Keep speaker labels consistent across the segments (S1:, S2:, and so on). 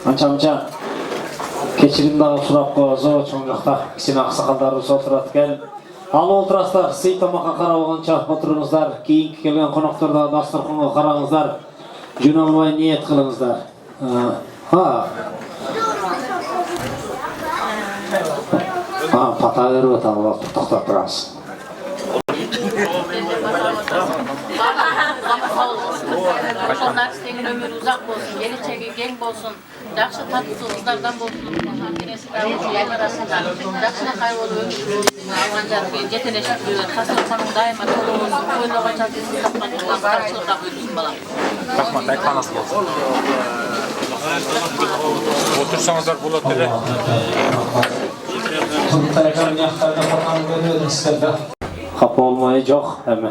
S1: Ança keçirim dagы сурап коёсу, чоң жакта кичине аксакалдарыбыз отурат экен. Ал отурасыздар, сый тамакка карап алганча отуруңуздар, кийинки келген коноктор да дасторконго караңыздар. Жөн албай ниет кылыңыздар. Пата берип атабыз, токтоп турабыз.
S2: Ошолар сенин өмүрү узак болсун, келечеги кең болсун, жакшы татуу кыздардан болсун, жакшынакай болуп алган жаркы жетелештирүү, тасырканың дайыма толуу болсун, ойлогонча тапкан карчылыкка бөлүнсүн балам.
S3: Рахмат, айтканыңыз болсун. Отурсаңыздар болот эле.
S1: Капа болмай жок эми.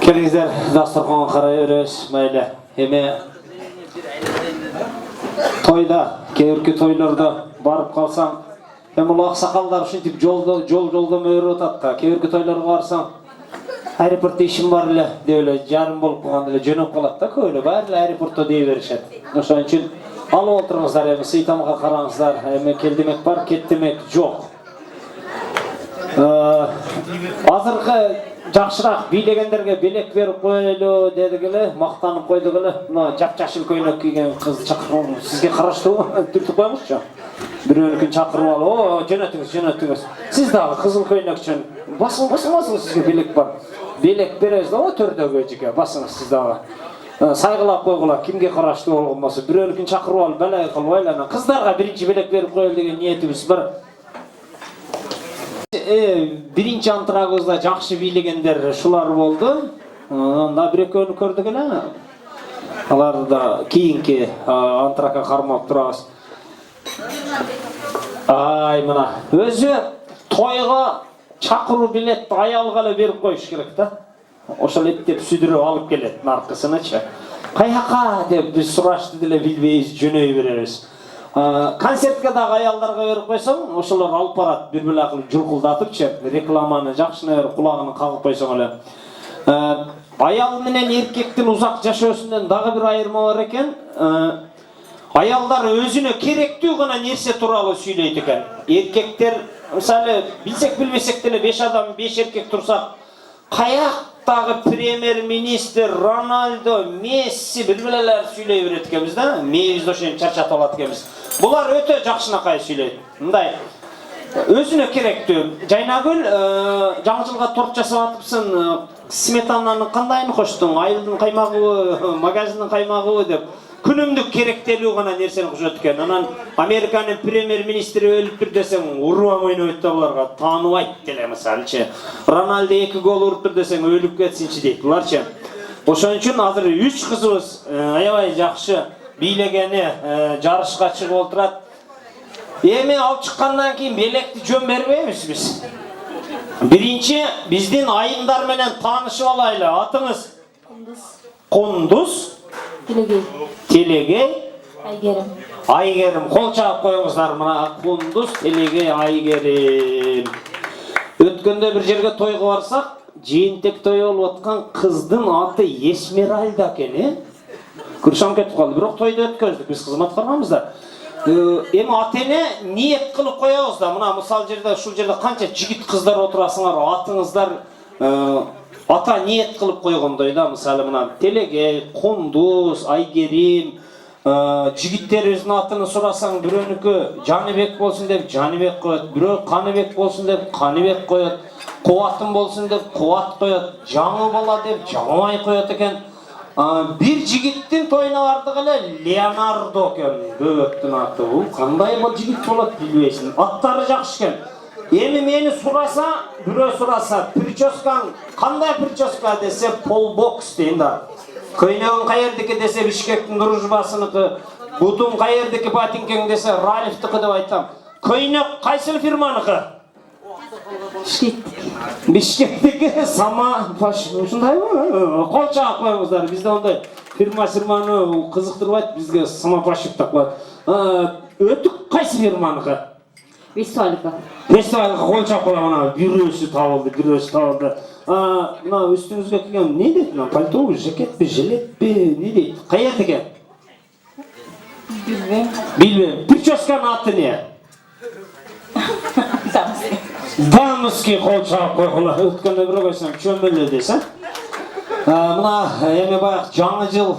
S1: Келиңиздер, дасторконго карай беребиз, мейли. Эми тойда, кээбирки тойлордо барып калсаң, эми бул аксакалдар ушинтип жолдо мөрүп атат да. Кээбирки тойлорго барсаң, аэропортто ишим бар эле деп эле жарым болуп калганда эле жөнөп калат да, көбүлө баары эле аэропортто дей беришет. Ошон үчүн алып отуруңуздар, эми сый тамакка караңыздар. Эми келдимек бар, кеттимек жок. Азыркы жакшыраак бийлегендерге белек берип коелу дедик эле, мактанып койдук эле. Мына жапжашыл көйнөк кийген кыз чакырып, сизге караштуу түртүп коюңузчу. Бирөөнүкүн чакырып алып, жөнөтүңүз. Сиз дагы кызыл көйнөкчүн. Басың, сизге белек бар. Белек беребиз да, төрдөгү жике, басыңыз сиз дагы. Сайгылап койгула, кимге караштуу болгон болсо, бирөөнүкүн чакырып алып, балай кылып ойланып, кыздарга биринчи белек берип коелу деген ниетибиз бар. Биринчи антрагыбызда жакшы бийлегендер шулар болду. Анда бир-экөөнү көрдүк эле. Алар да кийинки антракка кармап турабыз. Мына өзү тойго чакыруу билетти аялга эле берип коюш керек да. Ошол эптеп сүдүрүп алып келет наркысынычы. Каяка деп биз сурашты деле билбейбиз, жөнөй беребиз. Концертке дагы аялдарга берип койсоң, ошолор алып барат, бир-бир кылып жулкулдатыпчы, рекламаны жакшына берип кулагын кагып койсоң эле. Аял менен эркектин узак жашоосунан дагы бир айырма бар экен. Аялдар өзүнө керектүү гана нерсе тууралуу сүйлөйт экен. Эркектер, мисалы, билсек билбесек деле 5 адам, 5 эркек турсак, каяктагы премьер-министр, Рональдо, Месси бир-бирлер сүйлөй берет экенбиз да. Мээбизди ошентип чарчатып алат экенбиз. Булар өтө жакшынакай сүйлөйт. Мындай өзүнө керектүү. Жайнагүл, жаңы жылга торт жасап атыпсың. Сметананын кандайын коштуң? Айылдын каймагыбы, магазиндин каймагыбы деп. Күнүмдүк керектелүү гана нерсени кошот экен. Анан Американын премьер-министри өлүптүр десең, урбам ойнойт да буларга, тааныбайт деле мисалчы. Рональдо 2 гол уруптур десең, өлүп кетсинчи дейт буларчы. Ошон үчүн азыр 3 кызыбыз аябай жакшы бийлегени жарышка чыгып отурат. Эми алып чыккандан кийин белекти жөн бербейбиз биз. Биринчи биздин айымдар менен таанышып алайлы. Атыңыз? Кундуз. Телегей. Айгерим. Кол чаап коюңуздар, мына Кундуз, Телегей, Айгерим. Өткөндө бир жерге тойго барсак, жыйынтек той болуп аткан кыздын аты Эсмеральда экен, Кыршам кетип калды, бирок тойду өткөздүк, биз кызмат кылганбыз да. Эми ата-эне ниет кылып коебуз да, мына мисал жерде, ушул жерде канча жигит кыздар отурасыңар, атыңыздар ата ниет кылып койгондой да, мисалы мына Телегей, Кундуз, Айгерим, жигиттерибиздин атын сурасаң, бирөөнүкү Жаныбек болсун деп Жаныбек коет, бирөө Каныбек болсун деп Каныбек коет, Кубатым болсун деп Кубат коет, Жаңы бала деп Жаңыбай коет экен. Бир жигиттин тоюна бардык эле, Леонардо экен, бөбөктүн аты. Бул кандай бул жигит болот билбейсиң. Аттары жакшы экен. Эми мени сураса, бирөө сураса, прическаң кандай прическа десе, полбокс дейм да. Көйнөгүң каердики десе, Бишкектин дружбасыныкы, бутуң каердики ботинкең десе, Ралифтики деп айтам. Көйнөк кайсыл фирманыкы? Бишкектики, Сама, ушундайбы? Кол чаап коюңуздар, бизде ондай фирманы кызыктырбайт, бизге Самопашев деп коет. Өтүк кайсы фирманыкы?
S2: Вестфалика.
S1: Вестфалика кол чаап коюңар, бирөөсү табылды. Мына үстүңүзгө кийген не дейт? Пальтобу, жакетпи, жилетпи, не дейт? Каердики? Bilmem. Прическаның аты не? Дамский қолшақ қойғыла. Өткенде бір қойсам, чөмбелі десең. Мына еме баяқ жаңы жыл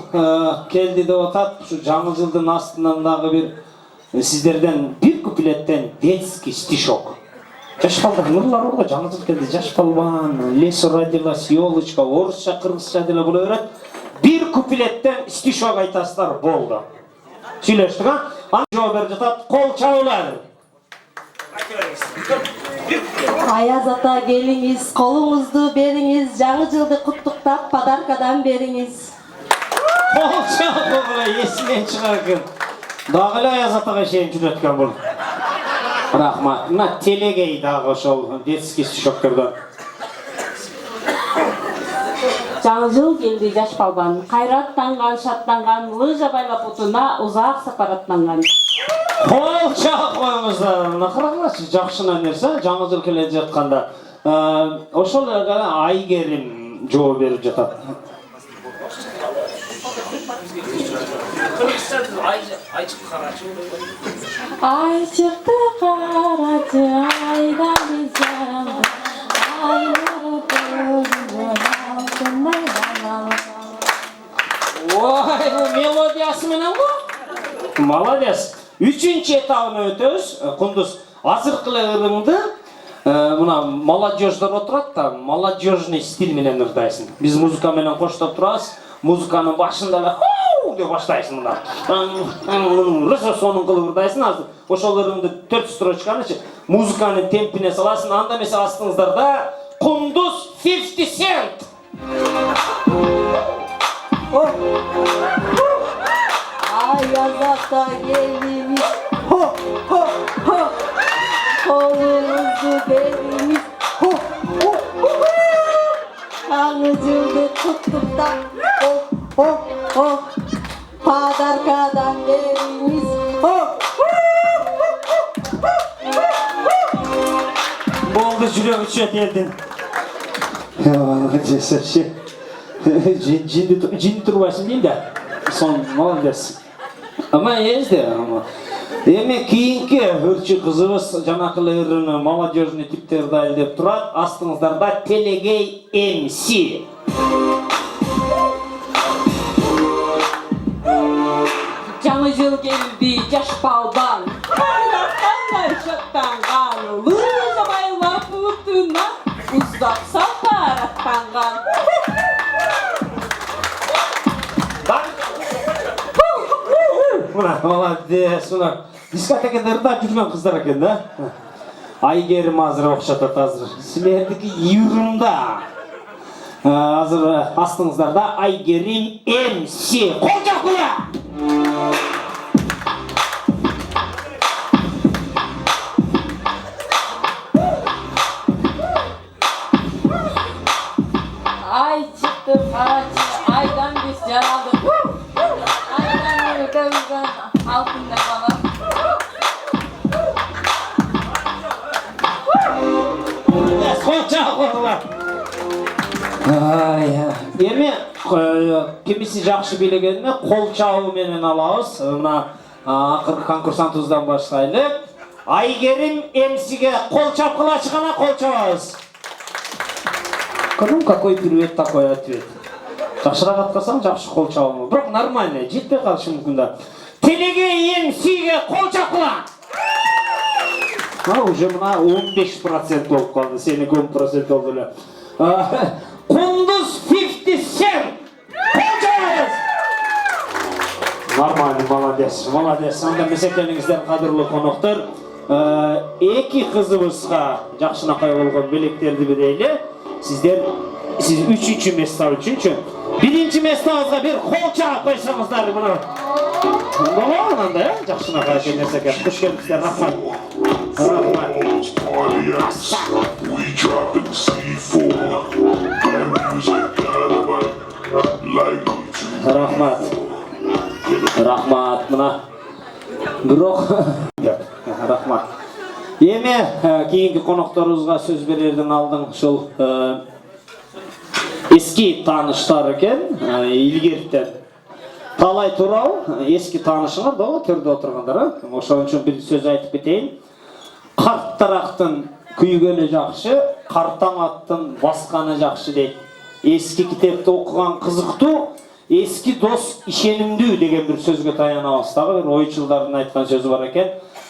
S1: келді деп отады. Шу жаңы жылдың астындағы бір сіздерден бір куплеттен детский стишок. Жаш балдар, нұрлар олға жаңы жыл келді. Жаш балбан, лесу родилась, елочка, орысша, қырғызша деле бұл өрет. Bir куплеттен стишок айтасыздар болды. Сөйлештік, а? Аны жауап беріп жатады, қол чаулар.
S4: Аяз ата келіңіз, қолыңызды беріңіз, жаңы жылды құттықтап подаркадан беріңіз.
S1: Қол чаулар, есінен шығар екен. Дағылы Аяз атаға шейін жүреткен бұл. Рахмат. Мына телегей дағы шол детский стишоктерден.
S4: Жаңы жыл келді жаш балбан, қайраттанған, шаттанған, лыжа байлап отына ұзақ сапар аттанған.
S1: Қол чақ қойыңыздар. Нақырағылашы жақшына нерсе, жаңы жыл келе жатқанда. Ошол Айгерім жауап беріп жатады.
S4: Ай шықты қарачы, айда бізем, айлы көзімді алтындай балалы.
S1: Ой, бұл мелодиясы менен ғой? Молодец. Üçüncü etabını ötөз. Құндыз, азырқылы ырыңды, мына молодежьдар отырады да, молодежный стиль менен ырдайсың. Біз музыка менен қоштап тұрасыз, музыканың башында деп баштайсың мына. Рысо соның қылып ырдайсың азыр. Ошол ырыңды 4 строчканы музыканың темпіне саласың, анда месе астыңыздарда Құндыз 50 Cent.
S4: Аяз ата келіңіз, ho, ho, ho, қолыңызды беріңіз, ho, ho, ho, жаңы жылды құттықтап, ho, ho, ho, подаркадан беріңіз, ho,
S1: Болды жүрегі үшет елден. Жесірші. Жинді тұрбайсың деймді. Сон, молодец. Ama ezdi ama. Demek kiyinki hırçı kızımız janakılı ırını молодежный tipleri dahil деп тұрады. Астыңыздарда Телегей MC.
S4: Жаңы жыл келді жаш балбан, қайраттанған, шаттанған, лыжа байлап отына ұзақ сапар аттанған.
S1: Мына, молодец, мына дискотекаларда жүрген қыздар екен да. Айгерім азыр оқшатады азыр. Сілердікі юрында. Азыр астыңыздарда Айгерім MC. Қол жаққыла!
S4: Ай çıktı paracı, aydan biz yaradık. Aydan ödevden altında bana.
S1: Қол жаққыла! Еме, кемесі жақшы билегеніне қол чауы менен алауыз. Мына ақырғы конкурсантымыздан баштайлы. Айгерім MC-ге қол чапқыла шығана қол чауыз. Көрдім, какой привет, такой ответ. Жақшырақ атқасаң, жақшы қол чауы. Бірақ нормально, жетпей қалшы мүмкінді. Телегей MC-ге қол чапқыла! Уже мына 15% болып қалды, сені 10% oldu. Құндыз 50 Cent! Қол чауыз! Нормально, молодец, молодец. Анда месекеніңіздер қадырлы қонақтар. Екі қызымызға жақшынақай болған белектерді берейлі. Сіз 3-ші места үшін. 1-ші местаңызға бір қол чағып қойсаңыздар. Болған анда, жақшынақай кенесеке. Құш келдіңіздер, рахмат.
S5: We dropping C4 and music
S1: Рахмат. Рахмат, мына. Бұрық. Рахмат. Еме, кейінгі қонақтарымызға сөз берердің алдың шыл eski tanışlar eкен, ilgirtен. Талай туурабы? Эски таанышыңар да төрдө отургандар. Ошон үчүн бир сөз айтып кетейин. Карт тарактын күйгөнү жакшы, картаң аттын басканы жакшы дейт. Эски китепти окуган кызыктуу, эски дос ишенимдүү деген бир сөзгө таянабыз. Дагы бир ойчулдардын айткан сөзү бар экен.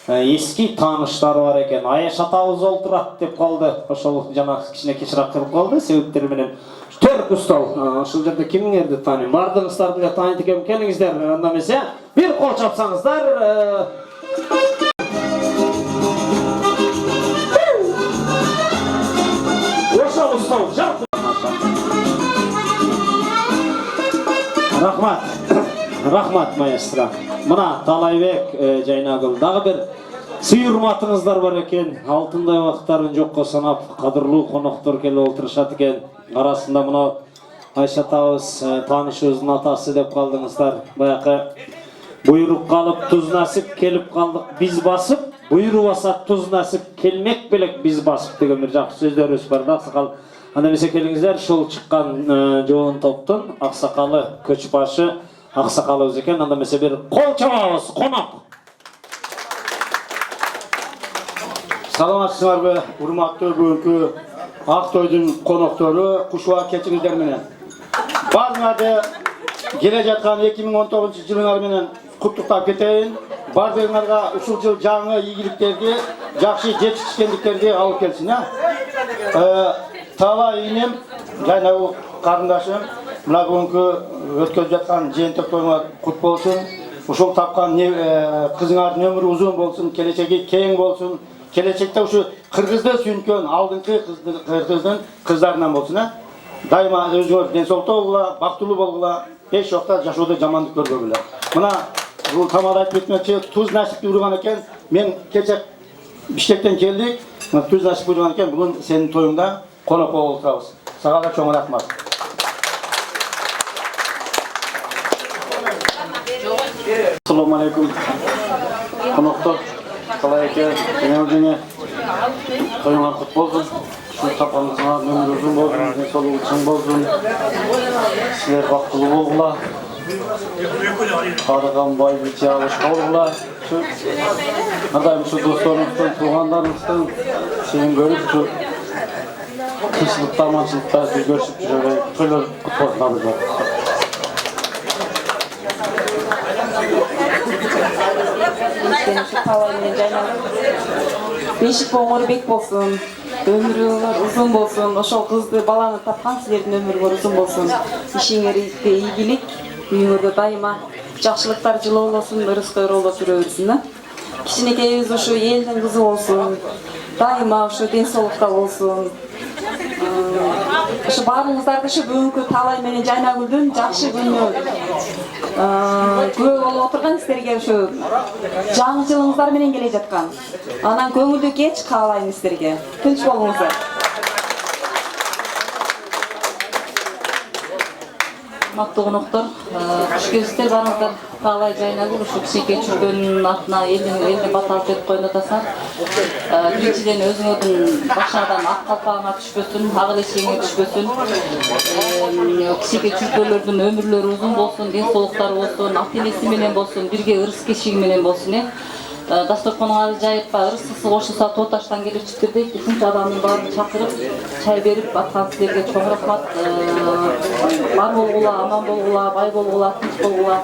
S1: Эски тааныштары бар экен. Аяш атабыз олтурат деп калды. Ошол жана кичине кечирак кылып калды себептери менен. Төркү стол. Ошол жерде кимиңерди тааныйм? Бардыгыңыздарды эле тааныйт экен. Келиңиздер, анда эмесе бир кол чапсаңыздар. Ошол стол жап. Рахмат. Рахмат маэстро. Мына Талайбек Жайнагүл дагы бир сый урматыңыздар бар экен. Алтындай убактарын жокко санап, кадырлуу коноктор келип отурушат экен. Арасында мына Айша атабыз таанышыбыздын атасы деп калдыңыздар. Баякы буйрук калып туз насип келип калдык биз басып, буйрук басат туз насип келмек белек биз басып деген бир жакшы сөздөрүбүз бар да. Аксакал анда эмесе келиңиздер, ушул чыккан жоон топтун аксакалы, көчбашы аксакалыбыз экен. Анда эмесе бир кол чабабыз, конок.
S6: Саламатсыздарбы, урматтуу бүгүнкү ак тойдун коноктору, кушуа кечиңиздер менен. Баарыңарды келе жаткан 2019-жылыңар менен куттуктап кетейин. Бардыгыңарга ушул жыл жаңы ийгиликтерди, жакшы жетишкендиктерди алып келсин. Талай инем, Жайнагүл карындашым, мына бүгүнкү өткөрүп жаткан жыйынтык тоюңар кут болсун. Ушул тапкан кызыңардын өмүрү узун болсун, келечеги кең болсун. Келечекте ушу кыргызды сүйүнкөн алдыңкы кыргыздын кыздарынан болсун. Дайыма өзүңөр ден соолукта болгула, бактылуу болгула, эч жокта жашоодо жамандык көрбөгүлө. Мына бул тамада айтып кетмекчи, туз насипти урган экен. Мен кече Бишкектен келдик. Туз насип урган экен. Бүгүн сенин тоюңда конок болуп отурабыз. Сага да чоң рахмат. Ассаламу алейкум. Коноктор, калай экен? Жеңе тоюңар кут болсун. Ушул тапканыңызга өмүр узун болсун, ден соолугу чың болсун. Силер бактылуу болгула. Кадырган бай бичи алышка болгула. Андайым ушу досторуңуздун, туугандарыңыздын сенин көрүп ушу тынччылыкта, аманчылыкта көрүшүп жүрө. Тойлор кут болсун абыздар.
S4: Бешик боңор бек болсун, өмүрүңөр узун болсун, ошол кызды баланы тапкан силердин өмүрүңөр узун болсун. Ишиңерге ийгилик, үйүңөрдө дайыма жакшылыктар жылоолосун, ырыскы өрөөлөп жүрө берсин. Кичинекейибиз ушу элдин кызы болсун, дайыма ушу ден соолукта болсун. Ушу баарыңыздарды ушу бүгүнкү Талай менен Жайнагүлдүн жакшы күнү күбө болуп отурган сиздерге ушу жаңы жылыңыздар менен келе жаткан. Анан көңүлдүү кеч каалайм сиздерге. Тынч болуңуздар. Мактуу коноктор, куш келипсиздер баарыңыздар. Талай Жайнагүл ушу кичинекей чүркөнүн атына элдин баталып жетип койгон атасыңар. Биринчиден өзүңөрдүн башыңардан ак калпагыңа түшпөсүн, ак элечеңе түшпөсүн. Кичинекей чүркөлөрдүн өмүрлөрү узун болсун, ден соолуктары болсун, ата энеси менен болсун, бирге ырыс кешиги менен болсун. Дасторконуңарды жайып, ырысысы кошулса тоо таштан келип чыктыр дейт. Ушунча адамдын баарын чакырып, чай берип аткан силерге чоң рахмат. Бар болгула, аман болгула, бай болгула, тынч болгула.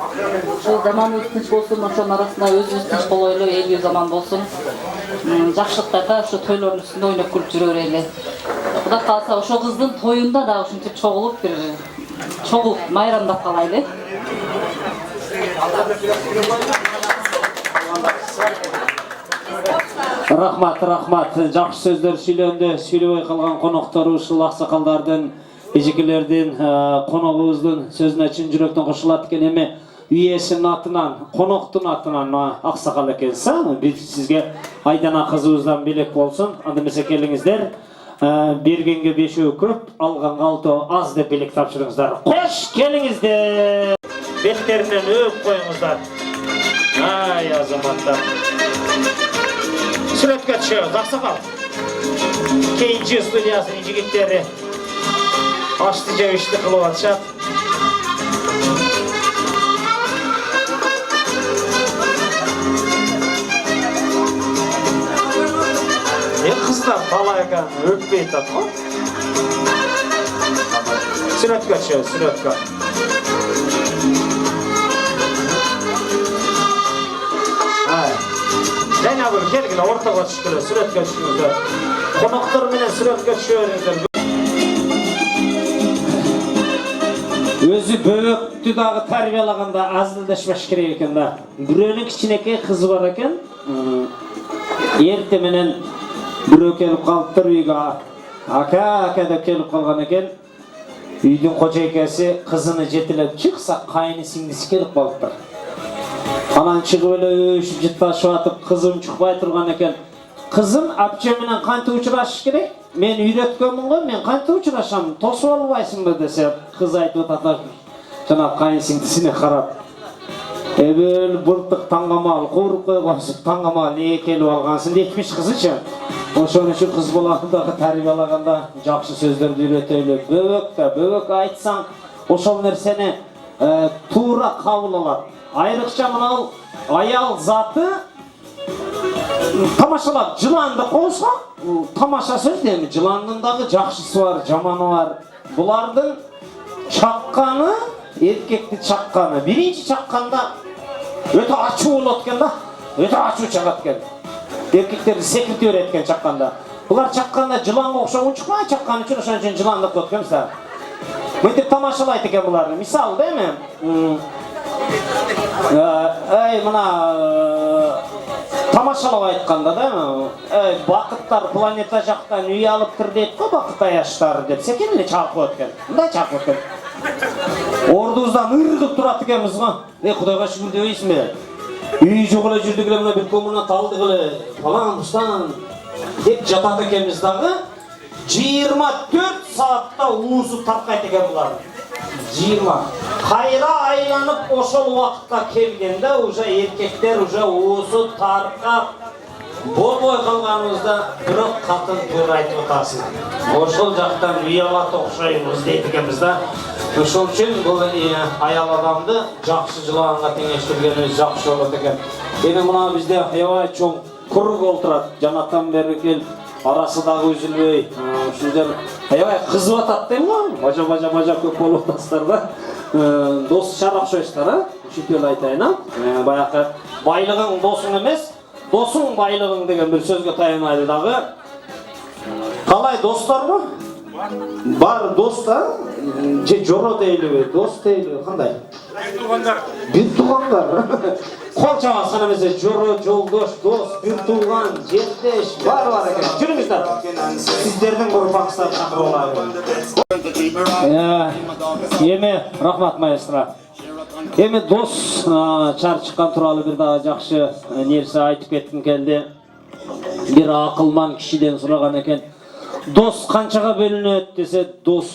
S4: Ошол заманыбыз тынч болсун, ошонун арасында өзүбүз тынч болойлу, элибиз аман болсун. Жакшылыктарда ошо тойлордун үстүндө ойноп күлүп жүрө берели. Кудай кааласа ошол кыздын тоюнда да ушинтип чогулуп бир чогулуп майрамдап калайлы.
S1: Рахмат. Жакшы сөздөр сүйлөндү. Сүйлөбөй калган коноктору ушул аксакалдардын, эжекелердин, коногубуздун сөзүнө чын жүрөктөн кошулат экен. Эми үй ээсинин атынан, коноктун атынан аксакал экенсиз. Биз сизге Айдана кызыбыздан белек болсун. Анда эмесе келиңиздер. Бергенге бешөө көп, алганга 6 аз деп белек тапшырыңыздар. Кош келиңиздер. Беттеринен өп коюңуздар. Ай азаматтар. Сүрөткө түшөбүз, аксакал. Кейинчи студиясынын жигиттери ашты жеп ишти кылып атышат. Kızlar balayken öpmeyi tatma. Süretka şey, süretka. Yana bir kelgile ortaga çıkıra, süretka çıkıyorlar. Konaklar menen süretka çıkıyorlar. Özü böböktü dağı tarbiyalaganda azdıldaşbaş kerek eken da. Bürönün kiçineke kızı var eken. Erte menen bürö kelip kalıptır uyga. Aka dep kelip kalgan eken. Üydün koca ekesi kızını jetilep çıksa kayını singisi kelip kalıptır. Anan çıkıp ele öşüp jıtlaşıp atıp kızım çıkpay turgan eken. Kızım apça menen kantı uçuraşış kerek. Men üyretkenmin go, men kantı uçuraşam, tosup albaysınbı dese kız aytıp atar. Jana kayın singdisine karap. Ebel burtuk tangamal, kuyrukka kosup tangamal ne kelip algansın deytmiş kızıçı. Oşon üçün kız bolagındaky tarbiyalaganda jakşı sözlerdi üyreteyle. Böbök aytsaң, oşol nerseni tuura kabul alat. Ayrıkça mınal ayal zatı tamaşalap жыланды koysa, tamaşa söz değil mi? Жылandın dağı jakşısı var, jamanı var. Bulardın çakkanı, erkekti çakkanı. Birinci çakkanda öte açı olatken da, öte açı çakatken. Erkekleri sekirti öğretken çakkanda. Bular çakkanda жылanға okşağın çıkmay çakkan üçün oşan üçün жылanды koyatken misal. Müntep tamaşalaydı eken bularını. Misal değil mi? Mına tamaşalap aytkanda da bakıtlar planeta жактан үй алыптыр дейт го bakıt аяштары деп секенле чагып коет экен. Мындай чагып коет экен. Ордубуздан ыргып турат экенбиз го. Кудайга шүгүр дебейсиңби? Үй жок эле жүрдүк эле мына бир коммуна талдык эле фалан бустан деп жатат экенбиз дагы 24 saatта уусу таркайт экен булар. 20. Kayra aylanıp oşol vakıtta kelgende уже erkekler уже uğusu tarkap bolboy kalganımızda bırak katın tuğra aytıp otasın. Oşol jaktan uyalat okşayımız deyt ekemiz da. Oşol üçün bu ayal adamdı jakşı жылаганга теңештиргенimiz jakşı bolat eken. Ene muna bizde aябай çoğ kuruk olturat. Janatan beri kelip arası dağı üzülbey. Şundan aябай kızıp atat deyim mi? Maca köp bolup ataslar da. Dost şarapşoyslar ha. Şüpeli aytayın ha. Bayakı baylığın dosun emes, dosun baylığın degen bir sözge tayanaydı dağı. Kalay dostlar mı? Бар достар, же жоро дейлиби, дос дейлиби, кандай?
S3: Bir tuğanlar.
S1: Бир туугандар. Кол чабасына эмесе жоро, жолдош, дос, бир тууган, жерлеш, бар экен. Жүрүңүздөр. Сиздердин урпактар чакырып алайын. Эми рахмат маэстро. Эми дос чар чыккан тууралуу бир дагы жакшы нерсе айтып кетким келди. Бир акылман кишиден сураган экен. Дос канчага бөлүнөт десе, дос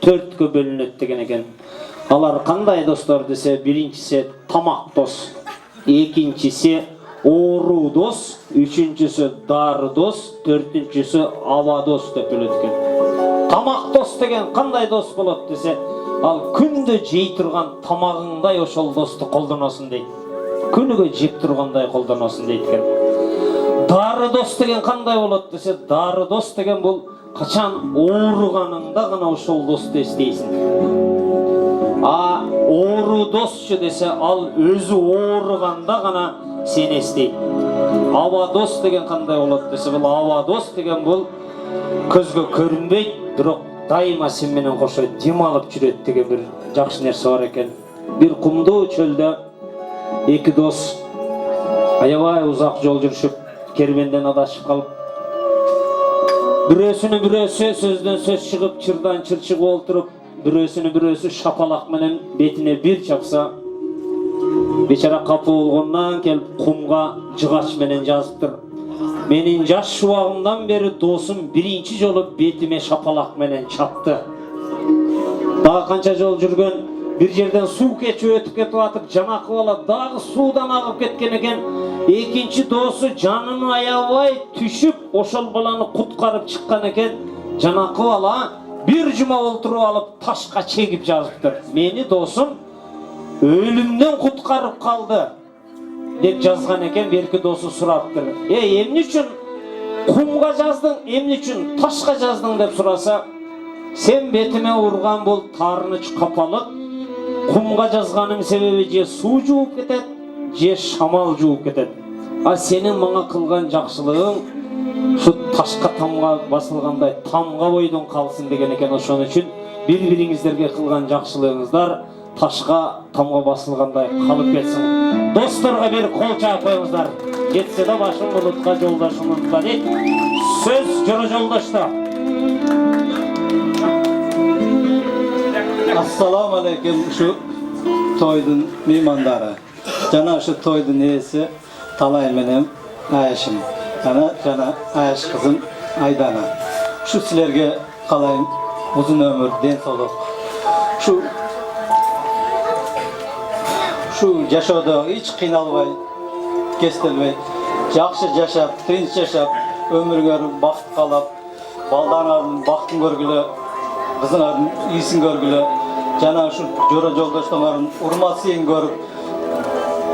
S1: 4кө бөлүнөт деген экен. Алар кандай достор десе, биринчиси тамак дос, экинчиси оору дос, үчүнчүсү дары дос, төртүнчүсү аба дос деп бөлөт экен. Тамак дос деген кандай дос болот десе, ал күндө жей турган тамагыңдай ошол досту колдоносуң дейт. Күнүгө жеп тургандай колдоносуң дейт экен. Дары дос деген кандай болот десе, дары дос деген бул качан ооруганыңда гана ошол досту эстейсиң. Оору досчу десе, ал өзү ооруганда гана сени эстейт. Аба дос деген кандай болот десе, бул аба дос деген бул көзгө көрүнбөйт, бирок дайыма сен менен кошо дем алып жүрөт деген бир жакшы нерсе бар экен. Бир кумдуу чөлдө эки дос аябай узак жол жүрүшүп кербенден адашып калып, бирөөсүнүн бирөөсү сөздөн сөз чыгып, чырдан чыр чыгып олтуруп, бирөөсүнүн бирөөсү шапалак менен бетине бир чапса, бечара капы болгондон келип кумга жыгач менен жазыптыр. Менин жаш шубагымдан бери досум биринчи жолу бетиме шапалак менен чапты. Дагы канча жол жүргөн, bir жерден суу кечип өтүп кетип атып, жанакы бала дагы суудан агып кеткен экен. Экинчи досу жанын аябай түшүп, ошол баланы куткарып чыккан экен. Жанакы бала bir жума олтуруп алып, ташка чегип жазыптыр. Мени досум өлүмдөн куткарып калды деп жазган экен. Берки досу сураптыр. Эмне үчүн Kumga жаздың, emne üçün taşqa жаздың деп сураса, sen betime urgan bol tarыныç kapalık, kumga жазганın sebebi je su жууп кетет, je şamal жууп кетет. А senin мага кылган жакшылыгың şu taşqa tamga basılgандай tamga boydun kalsın деген eкен. Ошон үчүн bir-biringizlerге кылган жакшылыгыңыздар taşqa tamga basılgандай kalıp ketsin. Dostlarga bir kol çağıp koyuңuzдар. Getse de başım bulutqa joldaşım unutma deyip söz Joro Joldaş'ta.
S7: Assalamu alaikum şu toydun mimandары. Jana şu toydun esi Talay menem Ayşim. Jana Ayş kızım Aydana. Şu sizlerge kalayım uzun ömür, densoluk. Şu yaşadı hiç kıynalbay, kestelbey. Жақсы жашап, тынч жашап, өмүрүңөрүн бакыт каалап, балдарыңардын бактын көргүлө, кызыңардын ийсин көргүлө, жана ушу Жора Жолдоштоңардын урматсын көрүп,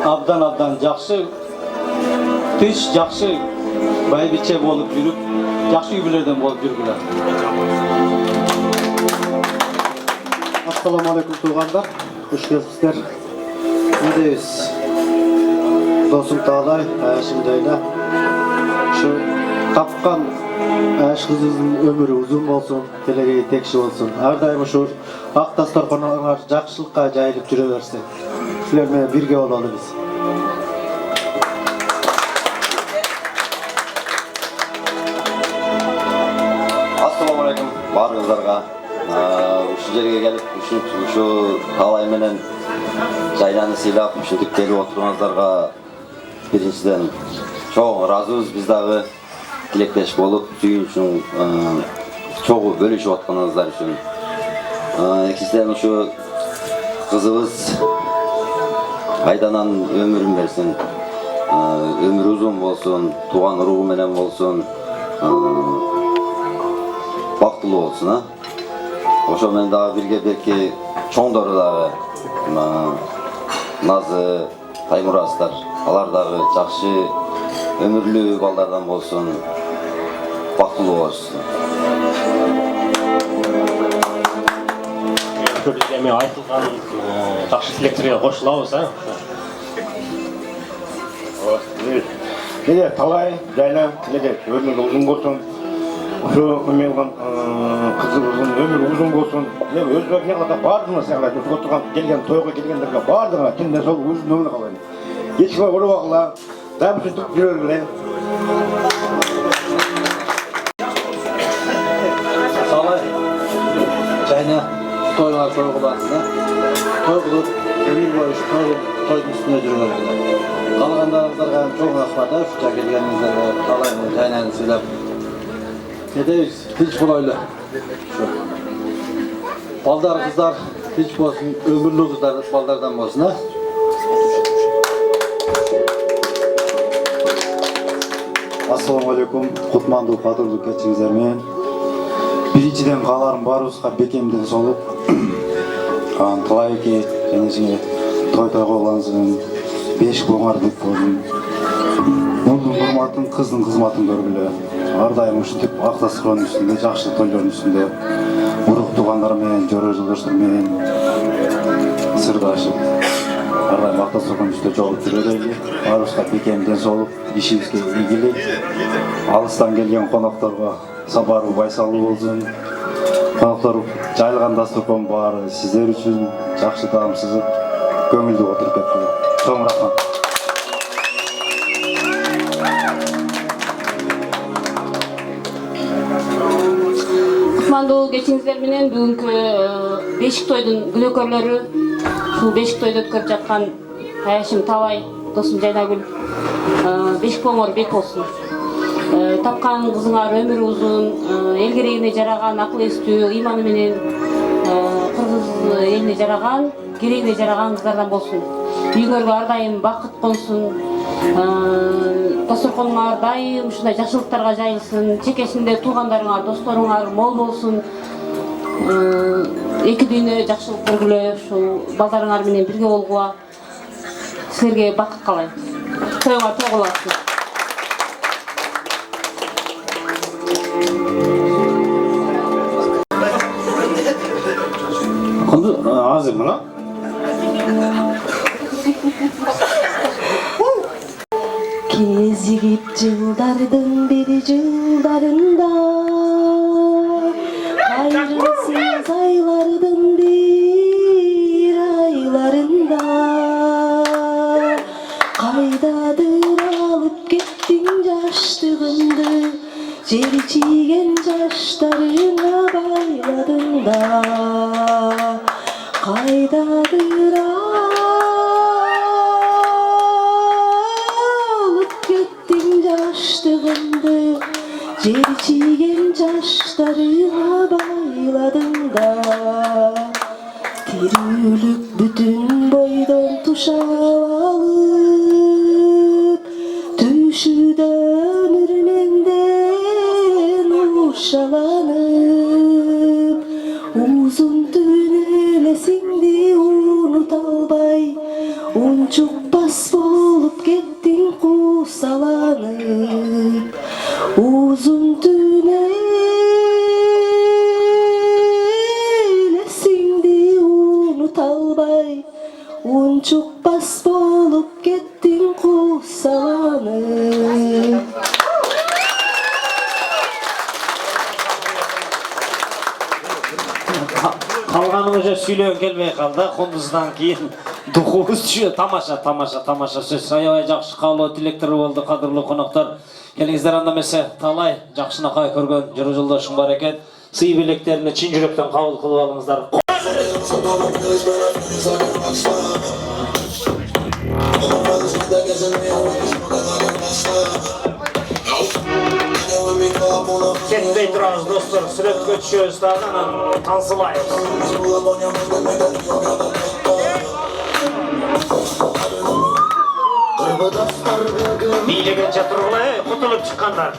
S7: абдан жакшы, тынч жакшы байбиче болуп жүрүп, жакшы үй бүлөдөн болуп жүргүлө.
S6: Assalamu alaikum tuğanlar. Hoş geldinizler. Ne deyiz? Dostum Talay, Ayşim'deyle. Şu tapkan Ayş kızınızın ömürü uzun olsun, geleceği tekşi olsun. Her daim şu Aktaslar konular jakşılıkka jayılıp jüre bersin. Sizler menен birge olalım biz.
S8: Assalamu alaikum barыңыздарга. Ушул жерге келип, ушу Талай менен жайланы сыйлап, ушинтип келип отурганыңыздарга биринчиден чоң ыраазыбыз. Биз дагы тилектеш болуп, сүйүнүчүн чогуу бөлүшүп атканыңыздар үчүн. Экинчиден ушу кызыбыз Айдананын өмүрүн берсин. Өмүрү узун болсун, тууган уругу менен болсун, бактылуу болсун. Ошо менен дагы бирге берки чоңдору дагы Назы, Таймурастар, алар дагы жакшы өмүрлүү балдардан болсун, бактылуу болсун.
S9: Биз эми айтылган жакшы тилектерге кошулабыз,
S6: Неде Талай, жайна, неде өмүрү uzun болсун. Şu ömürün kızımızın ömrü uzun olsun. Ne özbek yağda bardığına sağlar. Oturgan gelgen toyga gelgenlerge bardığına kimden sol uzun ömrü kalayın. Geçme oru vakla. Daha bir tutup yürürler.
S7: Talay, jayna toylar koygulasına. Toygulup, ömür boyu şu toydun üstüne жүргөн. Kalganlarınızlarga çok rahmat. Şuca gelgenizlerge Talay'ın jaynanı sıylap. Ne deyiz? Hiç bulaylı. Baldar kızlar hiç olsun, ömürlü kızlar baldardan olsun ha.
S6: Assalamu alaikum. Kutmandu, padurdu keçingizler men. Birinciden kalarım barыбызга бекемден солуп. Талай эки және сиңе той койлаңызын, бешик оңардык болсун. Мундун урматын, кыздын кызматын көргүлө. Ар дайым ушинтип актасырдын үстүндө, жакшы тойлордун үстүндө урук туугандар менен, Жора Жолдоштор менен сырдашып, ар дайым актасырдын үстүндө жолуп жүрөлү. Барыбызга бекемден солуп, ишибизге ийгилик. Алыстан келген конокторго сабаруу байсалуу болсун. Коноктор жайылган дасторкон баары сиздер үчүн жакшы таамсыз көңүлдүү отуруп кетти. Чоң рахмат.
S4: Кутмандуу кечиңиздер менен бүгүнкү бешик тойдун күнөөкөрлөрү, ушул бешик тойду өткөрүп жаткан Айшим, Талай, досум Жайнагүл, бешик боңор бек болсун. Тапкан кызыңар өмүрү узун, эл керегине жараган, акыл эстүү, ыйманы менен кыргыз элине жараган, керегине жараган кыздардан болсун. Үйүңөргө ар дайым бакыт консун, дасторконуң ар дайым ушундай жакшылыктарга жайылсын, чекесинде туугандарыңар, досторуңар мол болсун. Эки дүйнө жакшылык көргүлө, ушул балдарыңар менен бирге болгула. Силерге бакыт каалайм. Тоюңар той боласыз.
S6: Azır mı lan?
S10: Кезігіп жылдардың бері жылдарында қайырымсыз айлардың бір айларында қайдадыр алып кеттің жаштығымды жер тиген жаштарыңа байладың да қайдадыр жаштығымды жер тиген жаштарыңа байладың да тирүүлүк бүтүн бойдон тушап алып түшүдө өмүр менден ушаланып узун түн элесиңди унута албай унчукпас болуп кеттиң кусаланып узун түн элесиңди унута албай унчукпас болуп кеттиң кусаланып.
S1: Қалғаның уже сүйлеуін келмей қалды. Құндыздан кейін духубуз түшү. Тамаша сөз. Аябай жакшы каалоо тилектери болду, кадырлуу коноктор. Келиңиздер анда эмесе талай жакшынакай көргөн жыр жолдошуң бар экен. Сый белектерине чын жүрөктөн кабыл кылып алыңыздар. Кетпей тұрыңыз достар, сүрөткө түшөбүз да анан тансылайбыз. Бийлегенче тургула, кутулуп чыккандар.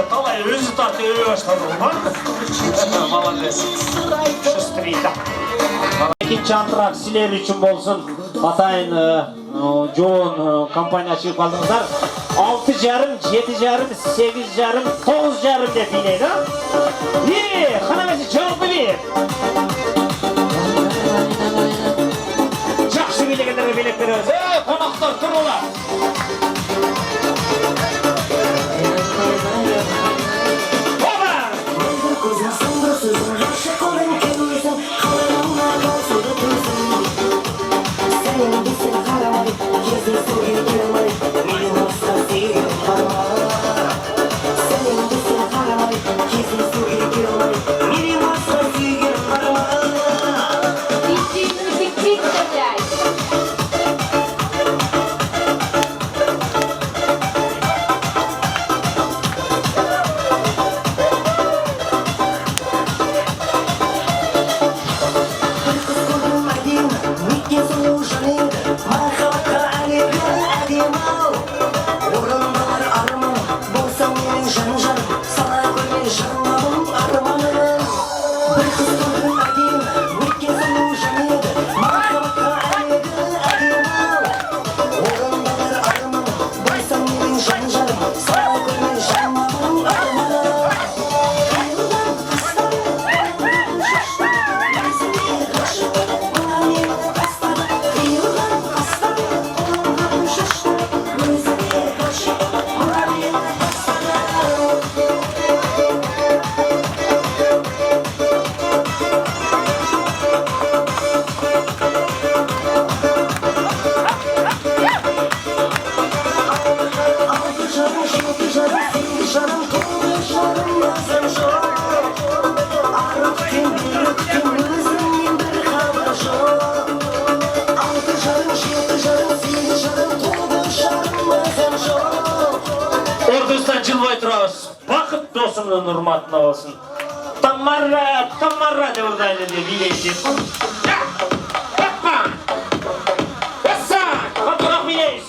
S1: Талай өзі тарты өй баштады ғой. Молодец. Шустрый да. Экинчи антрак силер үчүн болсун. Атайын жоон компания чыгып алдыңыздар. 6,5, 7,5, 8,5, 9,5 деп билейди. Канамеси жооп билейт. Жакшы билегендерге билек беребиз. Коноктор туруңар. dostumun hurmatına olsun. Tamarra de buradaydı diye bileydim. Yapma! Yassa! Fotoğraf bileyiz.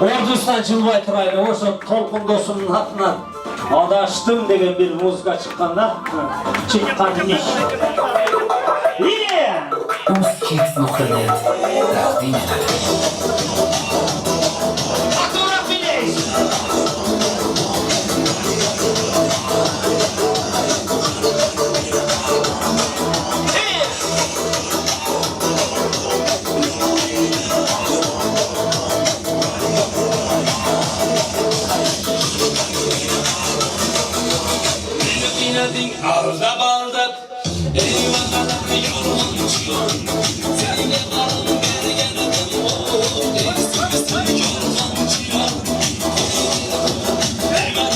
S1: Ordustan Жылбай турайлы, ошо Толкун досумдун атынан Адаштым деген bir музыка чыкканда, чыккан иш.
S11: Ağırda balda eyvallah yolun çıkıyor. Seninle kalın bir yanım o. Eski yolun çıkıyor. Eyvallah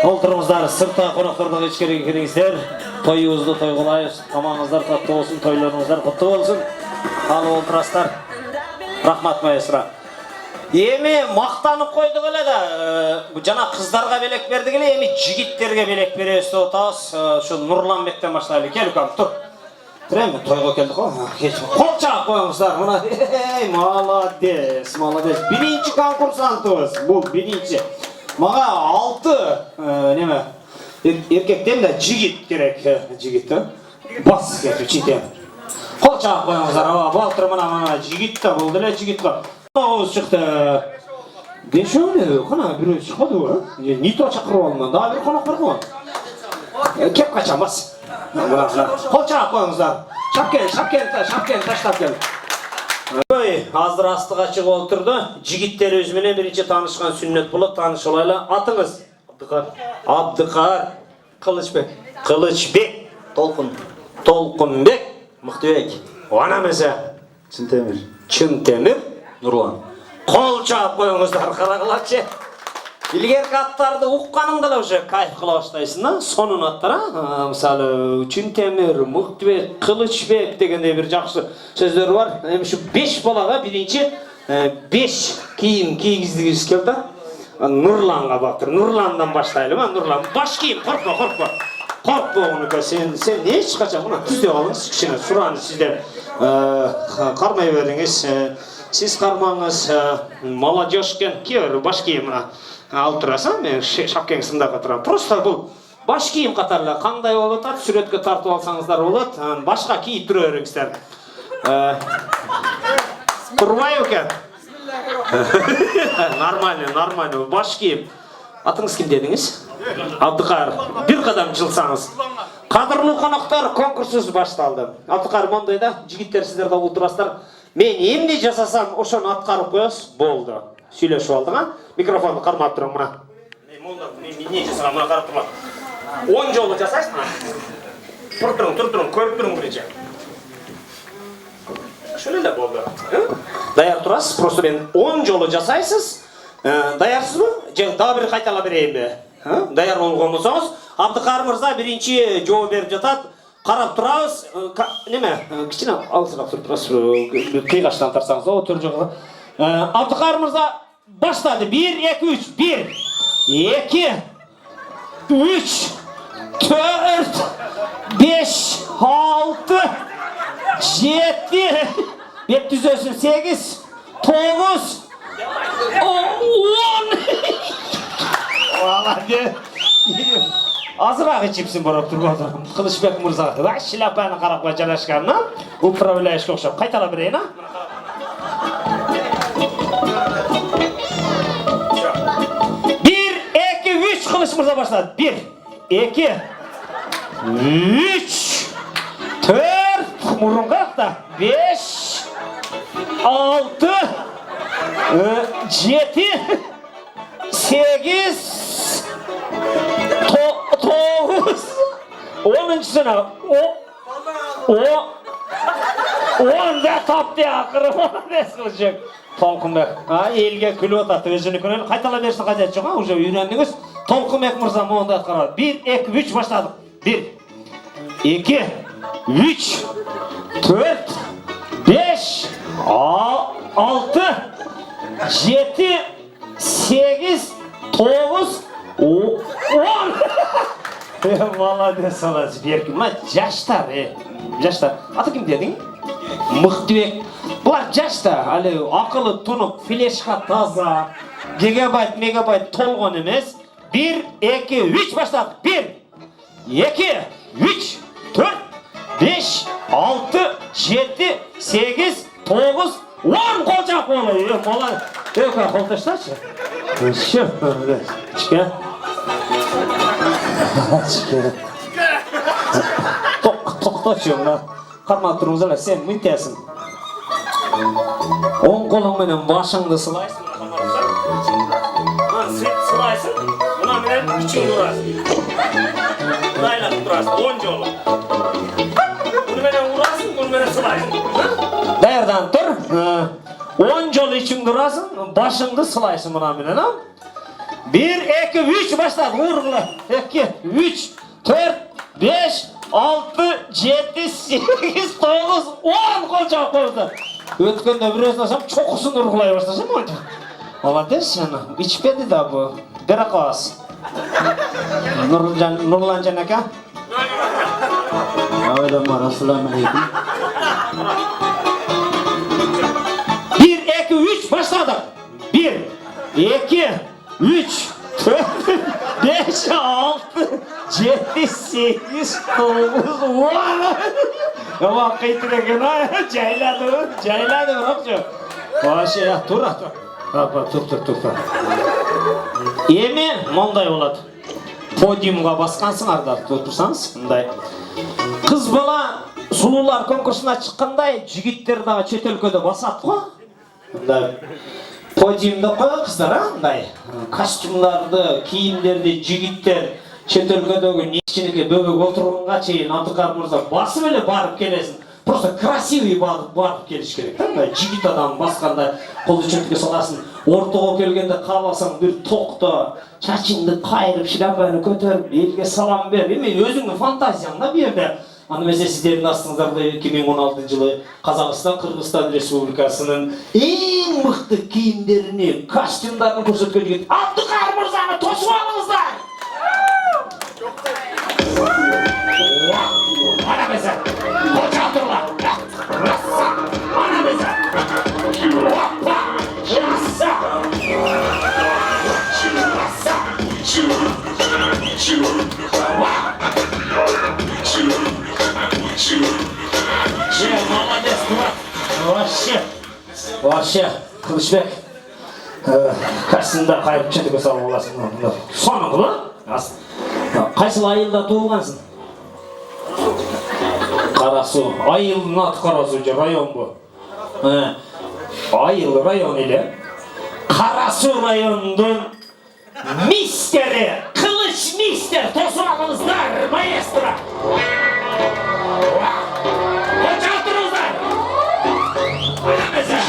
S1: Olturыңыздар, сыртта қонақтардан ешкерек келіңіздер. Тойыңызды той қылайық, тамағыңыздар татты болсын, тойларыңыздар құтты болсын. Ал отырасыздар. Рахмат маэстро. Эми мактанып койдук эле да, жана кыздарга белек бердик эле, эми жигиттерге белек беребиз деп атабыз. Ошо Нурланбектен баштайлы. Кел укам, тур. Туреме, тойго келдик го. Кол чаап коюңуздар. Мына, молодец, молодец. Биринчи конкурсантыбыз. Бул биринчи. Мага 6 неме? Эркектен да жигит керек, жигит да. Бас кетип читем. Кол чаап коюңуздар. Балтыр мына жигит да болду эле, жигит го. Оғыз шықты. Бешөне, қана біреу шықпады ғой? Нитро шақырып алынған, да бір қонақ бар ғой? Кеп қачамас. Қол чағып қойыңыздар. Шапкен, таштап кел. Азыр астыға шығып отырды. Жигиттерімізменен бірінші танышқан сүннет болып таныш олайлы. Атыңыз? Абдықар. Қылычбек. Толқынбек.
S7: Мықтыбек.
S1: Анамызы? Чынтемір.
S7: Нурлан.
S1: Қол чаап қойыңыздар, қарағылатшы. Илгерки аттарды уққаның да уже кайф қыла баштайсың да, сонун аттар, мисалы Чынтемир, Мықтыбек, Кылычбек дегендей бір жақсы сөздер бар. Эми ушу 5 балага биринчи 5 кийим кийгизгибиз келди. Нурланга бактыр. Нурландан баштайлы ма? Нурлан. Баш кийим, коркпа. Коркпа онука, сен эч качан мына түздө калыңыз, кичине сураны сиздер кармай бериңиз. Siz karmağınız молодежьken kiyor baş kiyim mına alып турасың, мен шапкең сында катырам. Просто бул баш кийим катарлы кандай болот, сүрөткө тартып алсаңыздар болот. Башка кийип тура бериңиздер. Турбай экен. Нормально. Баш кийим. Атыңыз ким дедиңиз? Абдыкар. Бир кадам жылсаңыз. Кадырлуу коноктор, конкурсубуз башталды. Абдыкар мондой да, жигиттер сиздер да отурасыздар. Мен эмне жасасам, ошону аткарып коесуз, болду. Сүйлөшүп алдык, микрофонду кармап турам мына. Мен эмне жасагам, мына карап турам. 10 жолу жасайсың мына. Тур туруң, көрүп туруң биринчи. Ошол эле болду. Даяр турасыз, просто мен 10 жолу жасайсыз. Даярсызбы? Же дагы бир кайталап берейинби? Даяр болгон болсоңуз, Абдыкар мырза биринчи жооп берип жатат. Карап турабыз. Неме? Кичине алысыраак туруп турасыз. Кыйгаштан тарсаңыз, отур жок. Абдыкар мырза баштады. 1 2 3. 1 2 3 4 5 6 7 Бет түзөсүн 8 9 10 Молодец. Азыраак ичипсиң барып турбадыр. Кылычбек мырза, ва шляпаны карап жалашкан, управляющий окшоп. Кайталап берейин, а? 1 2 3 Кылыч мырза баштады. 1 2 3 4 мурунга акта. 5 6 7 8 9 10-сына o da taptı akırı Kılычбек. Толкынбек. Elge külüp atatu özünükünü kaytala bersin kajat jok, уже үйрөндүңүz. Толкынбек мырза монда аткарат. 1 2 3 баштадык. 1 2 3 4 5 6 7 8 9 10 Молодец, молодец. Беркин, жаштар, жаштар. Аты ким дедің? Мықтыбек. Бұлар жаштар, әлі ақылы тұнып, флешқа таза, гигабайт, мегабайт толған емес. 1 2 3 баштадық. 1 2 3 4 5 6 7 8 9 10 қол жақ болы. Молодец. Қол ташташы. Ішке. Тоқташы, қармап тұрыңыздар, сен мүнтесің. Оң қолыңменен башыңды сылайсың. Сылайсың, мұна менен күшін ұрасың. Лайлап тұрасың, 10 жолы. Бұны менен ұрасың, бұны менен сылайсың. Даярдан тұр, 10 жолы ішіңді ұрасың, башыңды сылайсың мұна менен. 1 2 3 başladı. Vurgula. 2 3 4 5 6 7 8 9 10 kolcak oldu. Ötkende biraz nasam çokusunu vurgulaya başlasam oydu. Молодец, içmedi da bu. Bere kavas. Nurlan Can aka.
S6: Avvalama assalomu alaykum.
S1: 1, 2, 3 başladık. 1, 2, 3, 4, 5, 6, 7, 8, 9, 10. Ama kıytırken cayladı bırakçı. Başı ya dur. Dur. Emi monday болады. Podiumga басқансыңардар, тұрсаңыз, мындай. Қыз бала сұлулар конкурсына шыққандай, жігіттер дағы шет өлкөдө басат қой. Мындай подиумда қойған қыздар, мындай костюмдарды, киімдерді жігіттер шет өлкөдөгү нечинеге бөгөк отырғанға чейин Абдыкар мырза басып эле барып келесин. Просто красивый барып келиш керек да. Жигит адам басқанда қолды чөптүккө саласың. Ортого келгенде кааласаң бир токто, чачыңды кайрып, шляпаны көтөрүп, элге салам бер. Эми өзүңдүн фантазияң да бу жерде. Аны эмесе сиздердин астыңыздарда 2016-жылы Казакстан, Кыргызстан Республикасынын эң мыкты кийимдерини, костюмдарын көрсөткөн жигит Абдыкар мырзаны тосуп алыңыздар. Ana mesa, koca oturlar. Ana mesa. Hoppa, yassa. Молодец, Вообще, Кылычбек. Кастинда кайрып четиге салып аласың. Соның кылы? Кайсыл айылда туулгансың? Карасу, айылдын аты Карасу же район бу. Айыл район эле. Карасу районунун мистери, Кылыч мистер, тосуп алыңыздар, маэстро. Коча отуруңуздар. Анамезе.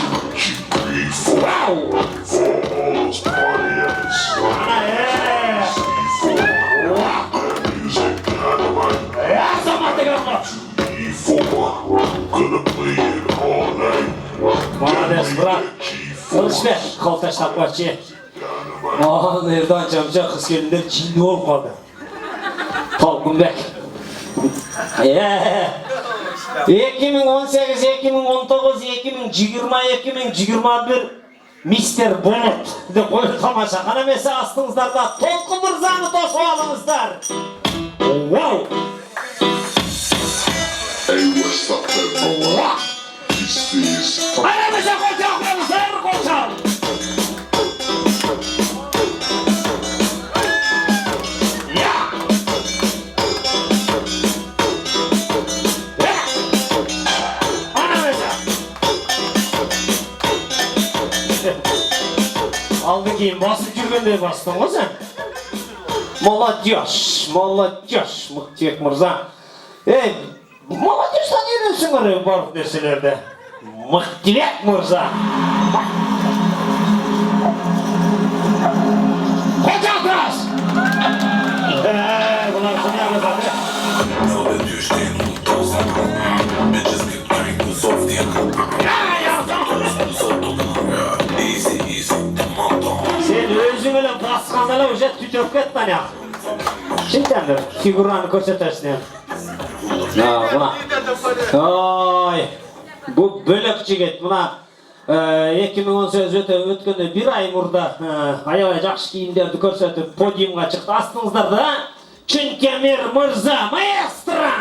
S1: Вау. Молодец, брат. Кылычбек, кол таштап койчу. Эрдоан жамжа кыз келиндер жинди болуп калды. Толкунбек. 2018, 2019, 2020, 2021 мистер болот деп коюп тамаша. Кана эмесе астыңыздарда Толкун мырзаны тосуп алыңыздар. Вау!
S5: Hey, what's up, everyone? This is
S1: Aramıza koçaklarımızlar koçak! Ya! Aramıza! Aldı ki basıp жүргенде bastın o sen. Молодежь, Мыктыбек мырза. Молодежьтан үйренсіңдер барлық нәрселерді. Мыктыбек мырза. Қоча отырас! Бұлар күнә қызады. Сен өзің өлі басқандалы уже түтіп кеттен яқ. Шынтенді фигураны көрсетесіне. Бұна. Ой, бұл бөлек жігет. Бұна 2018 өткенде бір ай мұрда аябай жақсы киімдерді көрсетіп подиумға шықты. Астыңыздарда Чынкемир мырза, маэстро!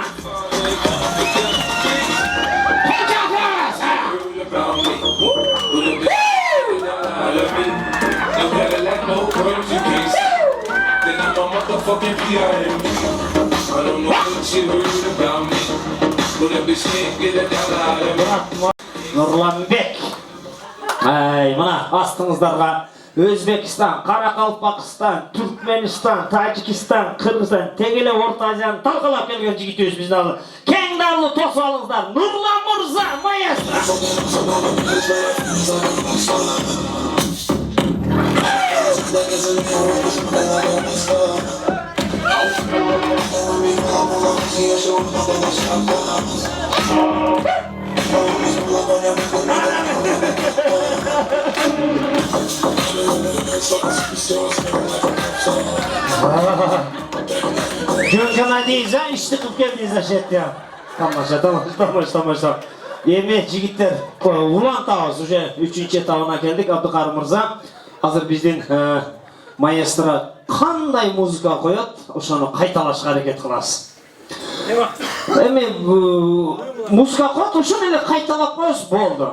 S1: Нурланбек. Мына астыңыздарға Өзбекстан, Қарақалпақстан, Түркменистан, Тажикстан, Қырғызстан, тегеле Орта Азияны талқылап келген жігіт өзімізді алды. Кең дарлы тосып алыңыздар. Нурлан мырза, маэстро! Жөн дейіз, ішті қып келдіңіз әшет я. Тамаша. Еме, жігіттер, Улан тауыз, уже 3-ші тауына келдік, Абдықарым Мырза. Қазір бізден маэстро қандай музыка қояды, ошоны қайталашқа әрекет қыласыз. Эми музыка қояды, ошоны эле қайталап қоясыз, болды.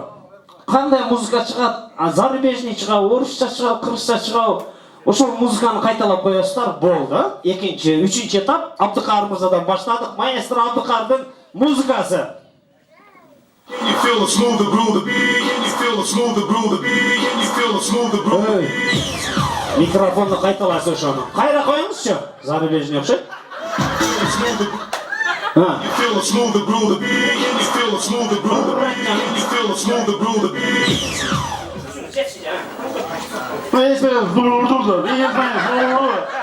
S1: Қандай музыка шығады, зарубежный шығады, орысша шығады, қырғызша шығады, ошол музыканы қайталап қоясыздар, болды. Екінші, үшінші этап Абдықарым Мырзадан баштадық. Маэстро Абдықардың музыкасы.
S5: Can you feel the smoother groove the beat? Can you feel the smoother groove the beat? Can you feel the smoother groove the beat?
S1: Микрофонды қайталайсыз ошоны. Қайра қойыңызшы, зарубежный ұқсайды.
S5: You feel the smoother groove the beat? Can you feel the smoother groove the beat? Can you feel the smoother groove the beat?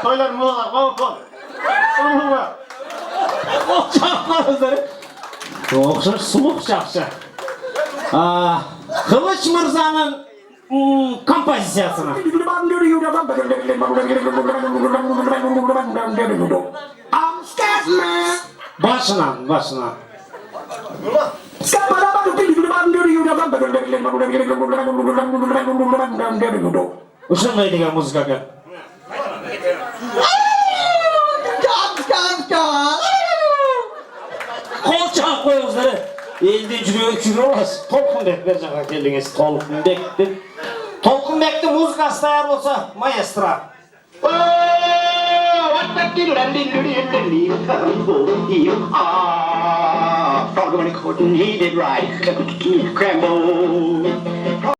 S6: Toylar molalar, qol.
S1: Оқшаш, сұлық жақшы. Қылыш Мырзаның композициясына. Башынан. Ушындай деген музыка кән. Қол чағып қойыңыздар. Елде жүрек оласыз. Толқынбек бер жаққа келдіңіз. Толқынбектің музыкасы даяр болса, маэстро.
S6: He did right. Crambo.